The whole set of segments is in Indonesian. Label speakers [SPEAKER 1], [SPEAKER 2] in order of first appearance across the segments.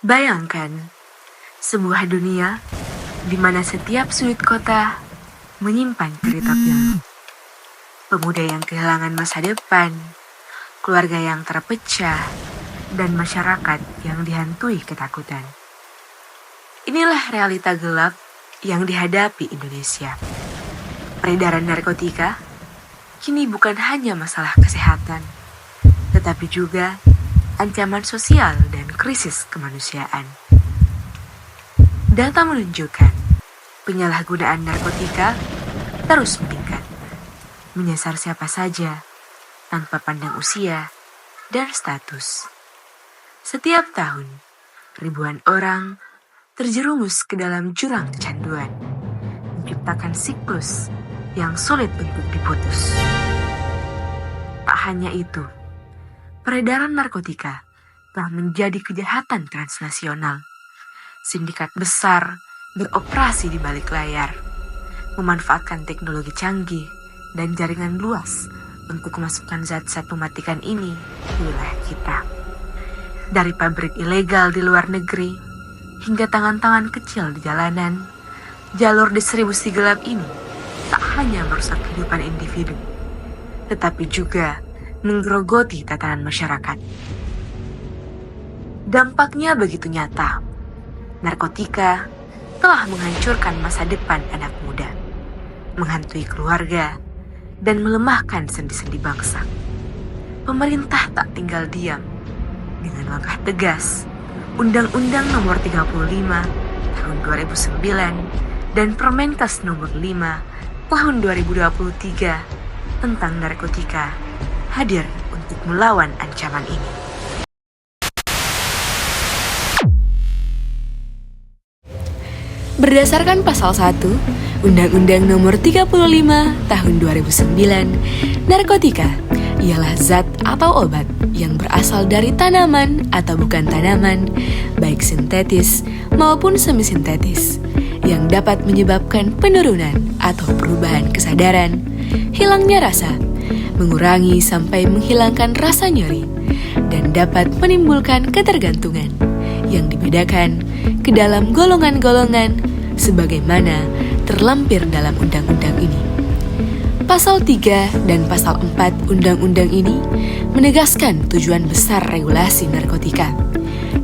[SPEAKER 1] Bayangkan sebuah dunia di mana setiap sudut kota menyimpan cerita pilu. Pemuda yang kehilangan masa depan, keluarga yang terpecah, dan masyarakat yang dihantui ketakutan. Inilah realita gelap yang dihadapi Indonesia. Peredaran narkotika kini bukan hanya masalah kesehatan, tetapi juga ancaman sosial dan krisis kemanusiaan. Data menunjukkan penyalahgunaan narkotika terus meningkat, menyasar siapa saja tanpa pandang usia dan status. Setiap tahun, ribuan orang terjerumus ke dalam jurang kecanduan, menciptakan siklus yang sulit untuk diputus. Tak hanya itu, peredaran narkotika telah menjadi kejahatan transnasional. Sindikat besar beroperasi di balik layar, memanfaatkan teknologi canggih dan jaringan luas untuk memasukkan zat-zat mematikan ini ke wilayah kita. Dari pabrik ilegal di luar negeri hingga tangan-tangan kecil di jalanan, jalur distribusi gelap ini tak hanya merusak kehidupan individu, tetapi juga menggerogoti tatanan masyarakat. Dampaknya begitu nyata. Narkotika telah menghancurkan masa depan anak muda, menghantui keluarga, dan melemahkan sendi-sendi bangsa. Pemerintah tak tinggal diam. Dengan langkah tegas, Undang-Undang Nomor 35 Tahun 2009 dan Permenkes Nomor 5 Tahun 2023 tentang narkotika hadir untuk melawan ancaman ini.
[SPEAKER 2] Berdasarkan pasal 1 Undang-Undang Nomor 35 Tahun 2009, narkotika ialah zat atau obat yang berasal dari tanaman atau bukan tanaman, baik sintetis maupun semisintetis, yang dapat menyebabkan penurunan atau perubahan kesadaran, hilangnya rasa, mengurangi sampai menghilangkan rasa nyeri, dan dapat menimbulkan ketergantungan yang dibedakan ke dalam golongan-golongan sebagaimana terlampir dalam undang-undang ini. Pasal 3 dan Pasal 4 undang-undang ini menegaskan tujuan besar regulasi narkotika,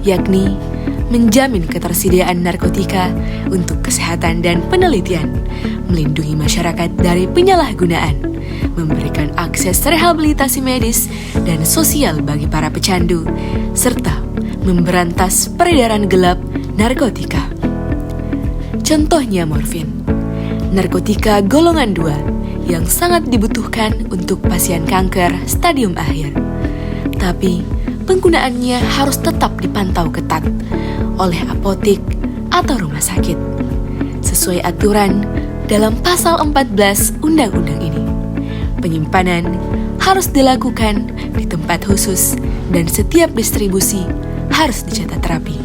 [SPEAKER 2] yakni menjamin ketersediaan narkotika untuk kesehatan dan penelitian, melindungi masyarakat dari penyalahgunaan, memberikan akses rehabilitasi medis dan sosial bagi para pecandu, serta memberantas peredaran gelap narkotika. Contohnya morfin, narkotika golongan 2 yang sangat dibutuhkan untuk pasien kanker stadium akhir. Tapi penggunaannya harus tetap dipantau ketat oleh apotek atau rumah sakit, sesuai aturan dalam pasal 14 undang-undang ini. Penyimpanan harus dilakukan di tempat khusus dan setiap distribusi harus dicatat rapi.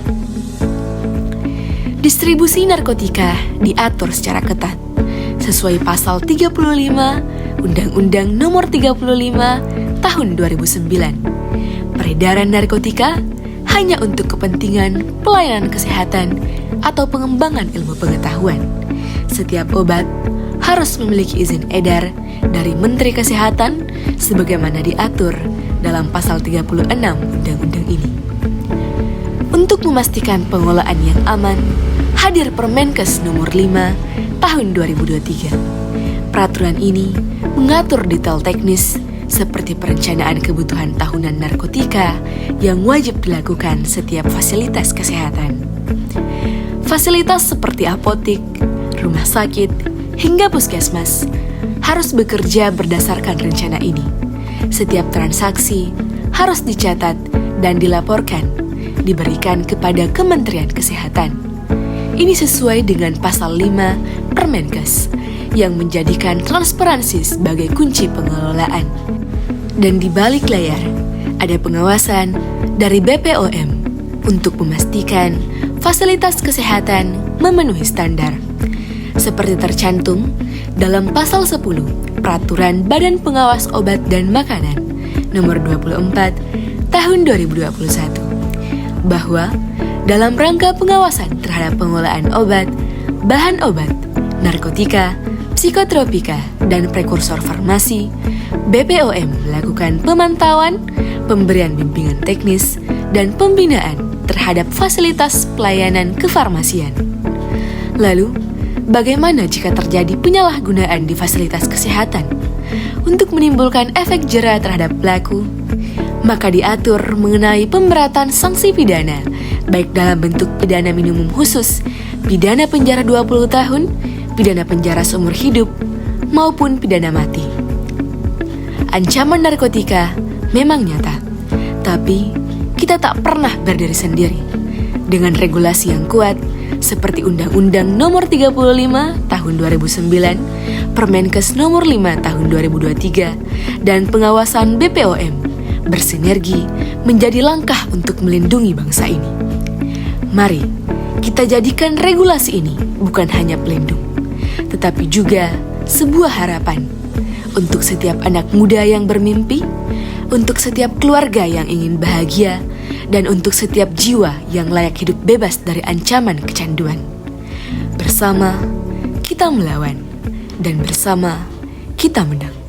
[SPEAKER 2] Distribusi narkotika diatur secara ketat sesuai pasal 35 Undang-Undang Nomor 35 Tahun 2009. Peredaran narkotika hanya untuk kepentingan pelayanan kesehatan atau pengembangan ilmu pengetahuan. Setiap obat harus memiliki izin edar dari Menteri Kesehatan sebagaimana diatur dalam pasal 36 undang-undang ini. Untuk memastikan pengolahan yang aman, hadir Permenkes Nomor 5 Tahun 2023. Peraturan ini mengatur detail teknis seperti perencanaan kebutuhan tahunan narkotika yang wajib dilakukan setiap fasilitas kesehatan. Fasilitas seperti apotek, rumah sakit, hingga puskesmas harus bekerja berdasarkan rencana ini. Setiap transaksi harus dicatat dan dilaporkan, diberikan kepada Kementerian Kesehatan. Ini sesuai dengan pasal 5 Permenkes yang menjadikan transparansi sebagai kunci pengelolaan. Dan di balik layar ada pengawasan dari BPOM untuk memastikan fasilitas kesehatan memenuhi standar. Seperti tercantum dalam pasal 10 Peraturan Badan Pengawas Obat dan Makanan Nomor 24 Tahun 2021. bahwa dalam rangka pengawasan terhadap pengolahan obat, bahan obat, narkotika, psikotropika, dan prekursor farmasi, BPOM melakukan pemantauan, pemberian bimbingan teknis, dan pembinaan terhadap fasilitas pelayanan kefarmasian. Lalu, bagaimana jika terjadi penyalahgunaan di fasilitas kesehatan? Untuk menimbulkan efek jera terhadap pelaku, maka diatur mengenai pemberatan sanksi pidana, baik dalam bentuk pidana minimum khusus, pidana penjara 20 tahun, pidana penjara seumur hidup, maupun pidana mati. Ancaman narkotika memang nyata, tapi kita tak pernah berdiri sendiri. Dengan regulasi yang kuat, seperti Undang-Undang Nomor 35 Tahun 2009, Permenkes Nomor 5 Tahun 2023, dan pengawasan BPOM bersinergi menjadi langkah untuk melindungi bangsa ini. Mari kita jadikan regulasi ini bukan hanya pelindung, tetapi juga sebuah harapan untuk setiap anak muda yang bermimpi, untuk setiap keluarga yang ingin bahagia, dan untuk setiap jiwa yang layak hidup bebas dari ancaman kecanduan. Bersama kita melawan, dan bersama kita menang.